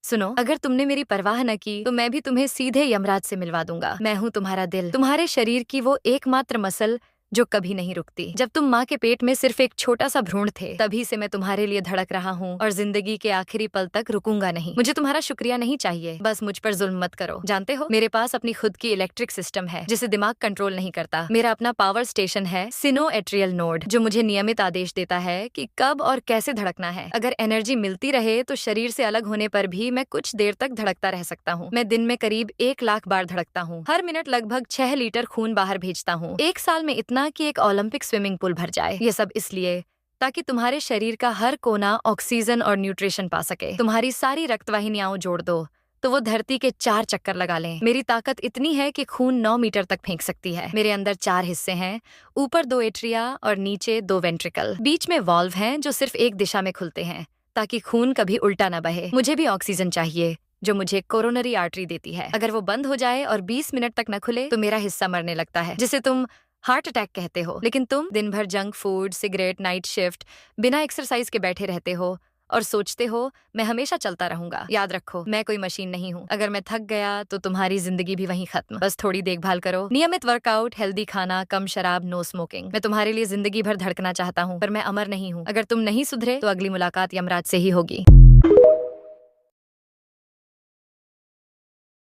सुनो, अगर तुमने मेरी परवाह न की तो मैं भी तुम्हें सीधे यमराज से मिलवा दूंगा। मैं हूँ तुम्हारा दिल, तुम्हारे शरीर की वो एकमात्र मसल जो कभी नहीं रुकती। जब तुम माँ के पेट में सिर्फ एक छोटा सा भ्रूण थे, तभी से मैं तुम्हारे लिए धड़क रहा हूँ और जिंदगी के आखिरी पल तक रुकूंगा नहीं। मुझे तुम्हारा शुक्रिया नहीं चाहिए, बस मुझ पर जुल्म मत करो। जानते हो, मेरे पास अपनी खुद की इलेक्ट्रिक सिस्टम है जिसे दिमाग कंट्रोल नहीं करता। मेरा अपना पावर स्टेशन है, सिनोएट्रियल नोड, जो मुझे नियमित आदेश देता है कि कब और कैसे धड़कना है। अगर एनर्जी मिलती रहे तो शरीर से अलग होने पर भी मैं कुछ देर तक धड़कता रह सकता हूँ। मैं दिन में करीब 1 लाख बार धड़कता हूँ। हर मिनट लगभग 6 लीटर खून बाहर भेजता हूँ। एक साल में इतना कि एक ओलंपिक स्विमिंग पूल भर जाए। ये सब इसलिए ताकि तुम्हारे शरीर का हर कोना ऑक्सीजन और न्यूट्रिशन पा सके। तुम्हारी सारी रक्तवाहिनियां जोड़ दो तो वो धरती के 4 चक्कर लगा लें। मेरी ताकत इतनी है कि खून 9 मीटर तक फेंक सकती है। मेरे अंदर 4 हिस्से हैं, ऊपर 2 एट्रिया और नीचे 2 वेंट्रिकल। बीच में वाल्व हैं जो सिर्फ एक दिशा में खुलते हैं ताकि खून कभी उल्टा न बहे। मुझे भी ऑक्सीजन चाहिए जो मुझे कोरोनरी आर्टरी देती है। अगर वो बंद हो जाए और 20 मिनट तक न खुले तो मेरा हिस्सा मरने लगता है, जिसे तुम हार्ट अटैक कहते हो। लेकिन तुम दिन भर junk food, cigarette, night shift, बिना एक्सरसाइज के बैठे रहते हो और सोचते हो मैं हमेशा चलता रहूंगा। याद रखो, मैं कोई मशीन नहीं हूँ। अगर मैं थक गया तो तुम्हारी जिंदगी भी वहीं खत्म। बस थोड़ी देखभाल करो, नियमित वर्कआउट, हेल्दी खाना, कम शराब, नो स्मोकिंग। मैं तुम्हारे लिए जिंदगी भर धड़कना चाहता हूँ, पर मैं अमर नहीं हूँ। अगर तुम नहीं सुधरे तो अगली मुलाकात यमराज से ही होगी।